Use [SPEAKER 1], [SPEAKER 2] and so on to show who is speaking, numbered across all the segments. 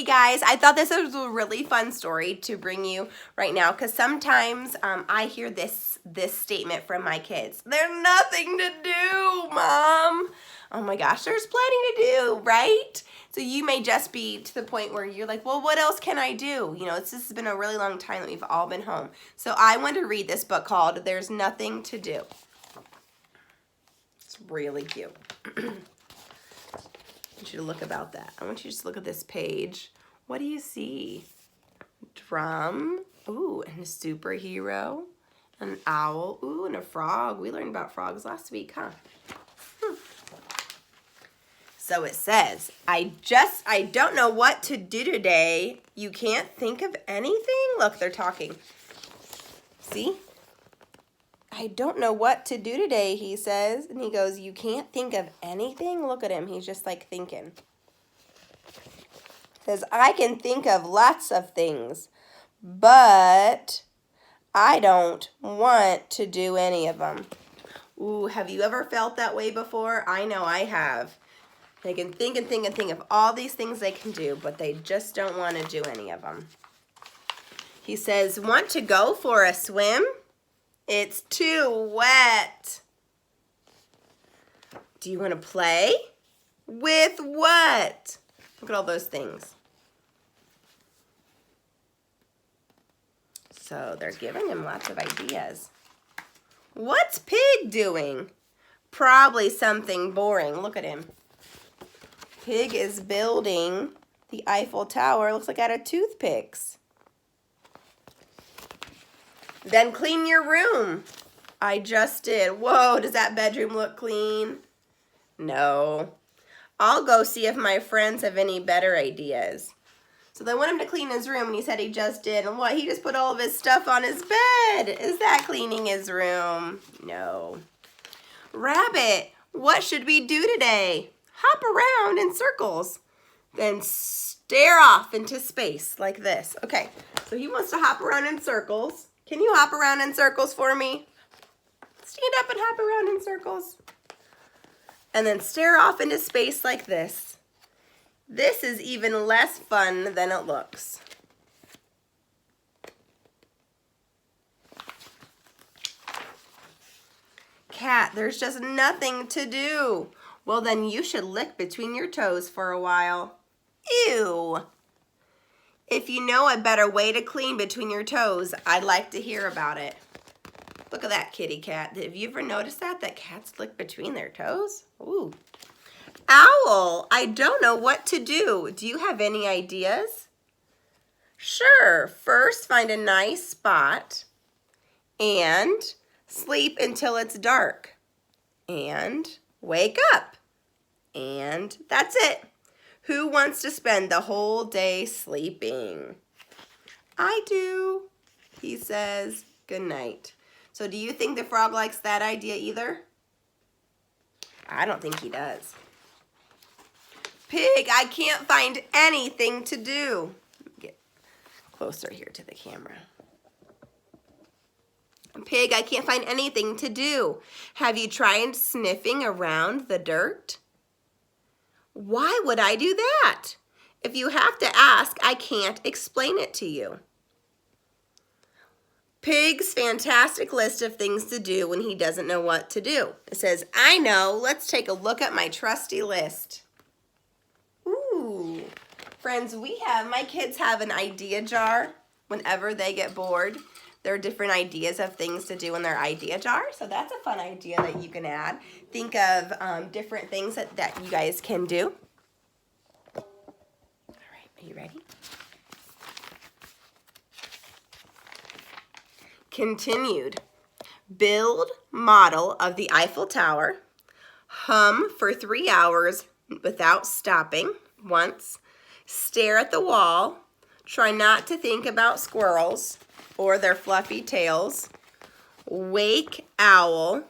[SPEAKER 1] Hey guys, I thought this was a really fun story to bring you right now because sometimes I hear this statement from my kids. There's nothing to do, Mom. Oh my gosh, there's plenty to do, right? So you may just be to the point where you're like, well, what else can I do? You know, this has been a really long time that we've all been home. So I want to read this book called There's Nothing to Do. It's really cute. I want you to look about that. I want you to just look at this page. What do you see? Drum. Ooh, and a superhero. An owl. Ooh, and a frog. We learned about frogs last week, huh? So it says, I don't know what to do today. You can't think of anything? Look, they're talking. See? I don't know what to do today, he says. And he goes, you can't think of anything? Look at him. He's just like thinking. Says, I can think of lots of things, but I don't want to do any of them. Ooh, have you ever felt that way before? I know I have. They can think and think and think of all these things they can do, but they just don't want to do any of them. He says, want to go for a swim? It's too wet. Do you want to play? With what? Look at all those things. So they're giving him lots of ideas. What's Pig doing? Probably something boring. Look at him. Pig is building the Eiffel Tower. Looks like out of toothpicks. Then clean your room. I just did. Whoa, does that bedroom look clean? No. I'll go see if my friends have any better ideas. So they want him to clean his room, and he said he just did. And what? He just put all of his stuff on his bed. Is that cleaning his room? No. Rabbit, what should we do today? Hop around in circles. Then stare off into space like this. Okay, so he wants to hop around in circles. Can you hop around in circles for me? Stand up and hop around in circles. And then stare off into space like this. This is even less fun than it looks. Cat, there's just nothing to do. Well, then you should lick between your toes for a while. Ew. If you know a better way to clean between your toes, I'd like to hear about it. Look at that kitty cat. Have you ever noticed that cats lick between their toes? Ooh. Owl, I don't know what to do. Do you have any ideas? Sure. First, find a nice spot and sleep until it's dark. And wake up. And that's it. Who wants to spend the whole day sleeping? I do, he says. Good night. So do you think the frog likes that idea either? I don't think he does. Pig, I can't find anything to do. Get closer here to the camera. Pig, I can't find anything to do. Have you tried sniffing around the dirt? Why would I do that? If you have to ask, I can't explain it to you. Pig's fantastic list of things to do when he doesn't know what to do. It says, I know, let's take a look at my trusty list. Ooh, friends, my kids have an idea jar whenever they get bored. There are different ideas of things to do in their idea jar, so that's a fun idea that you can add. Think of different things that you guys can do. All right, are you ready? Continued. Build model of the Eiffel Tower. Hum for 3 hours without stopping once. Stare at the wall. Try not to think about squirrels or their fluffy tails. Wake owl.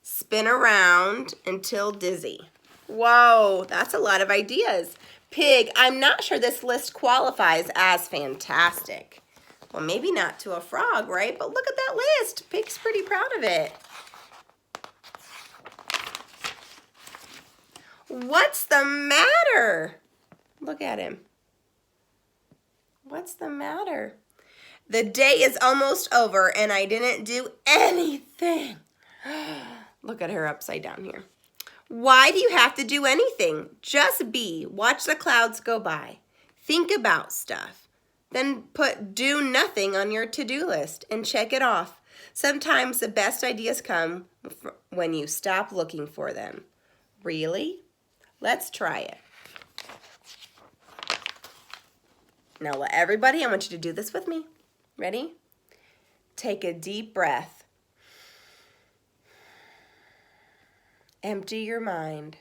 [SPEAKER 1] Spin around until dizzy. Whoa, that's a lot of ideas. Pig, I'm not sure this list qualifies as fantastic. Well, maybe not to a frog, right? But look at that list. Pig's pretty proud of it. What's the matter? Look at him. What's the matter? The day is almost over and I didn't do anything. Look at her upside down here. Why do you have to do anything? Just be. Watch the clouds go by. Think about stuff. Then put do nothing on your to-do list and check it off. Sometimes the best ideas come when you stop looking for them. Really? Let's try it. Now, everybody, I want you to do this with me. Ready? Take a deep breath. Empty your mind.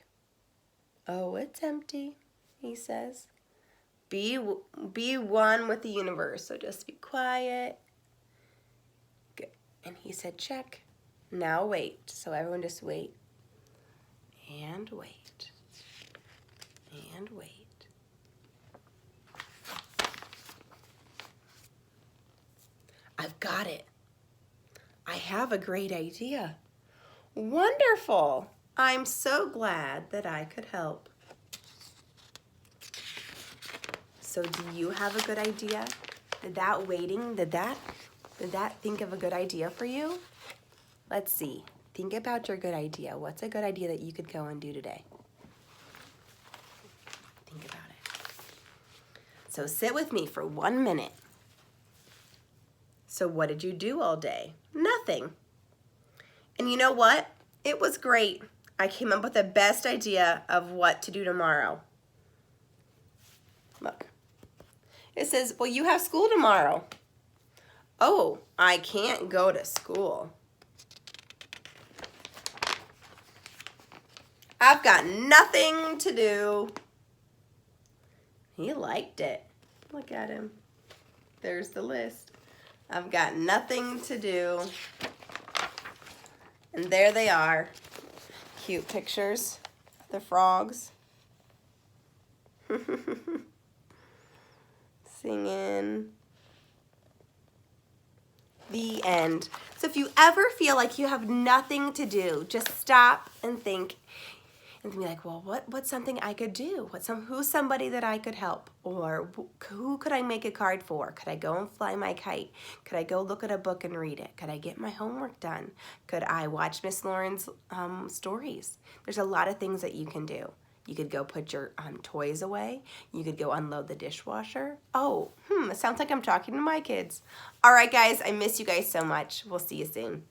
[SPEAKER 1] Oh, it's empty, he says. Be one with the universe, so just be quiet. Good. And he said, check. Now wait. So everyone just wait. And wait. And wait. I've got it. I have a great idea. Wonderful. I'm so glad that I could help. So do you have a good idea? Did that waiting, did that think of a good idea for you? Let's see. Think about your good idea. What's a good idea that you could go and do today? Think about it. So sit with me for 1 minute. So what did you do all day? Nothing. And you know what? It was great. I came up with the best idea of what to do tomorrow. Look. It says, well, you have school tomorrow. Oh, I can't go to school. I've got nothing to do. He liked it. Look at him. There's the list. I've got nothing to do. And there they are. Cute pictures. The frogs. Singing. The end. So if you ever feel like you have nothing to do, just stop and think and be like, well, what's something I could do? Who's somebody that I could help? Or who could I make a card for? Could I go and fly my kite? Could I go look at a book and read it? Could I get my homework done? Could I watch Miss Lauren's stories? There's a lot of things that you can do. You could go put your toys away. You could go unload the dishwasher. Oh, it sounds like I'm talking to my kids. All right, guys, I miss you guys so much. We'll see you soon.